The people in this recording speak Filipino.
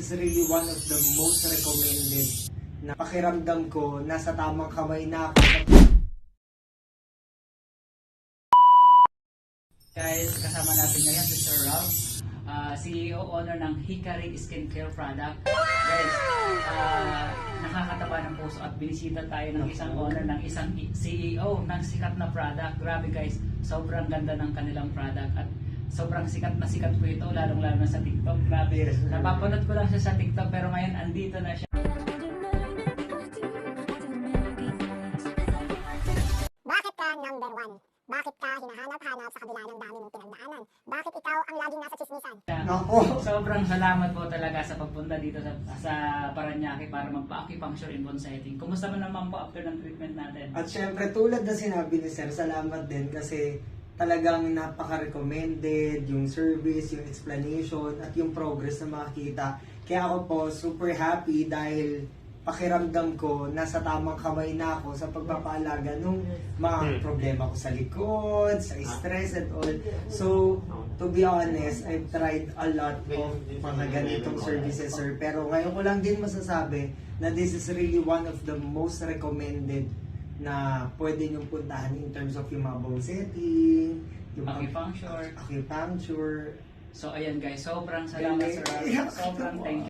is really one of the most recommended na pakiramdam ko nasa tamang kamay na ako. Guys, kasama natin ngayon si Sir Rob, CEO owner ng Hikari Skincare Product. Guys, nakakataba ng puso at binisita tayo ng isang owner ng isang CEO ng sikat na product. Grabe guys, sobrang ganda ng kanilang product at sobrang sikat po ito, lalong-lalo na sa TikTok. Grabe, napapanood ko lang siya sa TikTok pero ngayon andito na siya. Bakit ka number one? Bakit ka hinahanap-hanap sa kabila ng dami mong pinagdaanan? Bakit ikaw ang laging nasa chismisan? Nako. Sobrang salamat po talaga sa pagpunta dito sa Paranaque para magpa-acupuncture and bonsaiting. Kumusta man naman po after ng treatment natin? At syempre tulad na sinabi ni Sir, salamat din kasi talagang napaka-recommended yung service, yung explanation at yung progress na makikita. Kaya ako po super happy dahil pakiramdam ko nasa tamang kamay na ako sa pagpapaalaga nung mga problema ko sa likod, sa stress and all. So, to be honest, I've tried a lot of mga ganitong services, sir. Pero ngayon ko lang din masasabi na this is really one of the most recommended na pwede niyong puntahan in terms of yung mga bone setting, yung Acupuncture. acupuncture. So ayan guys, sobrang salamat Sir Rob. Sobrang thank you.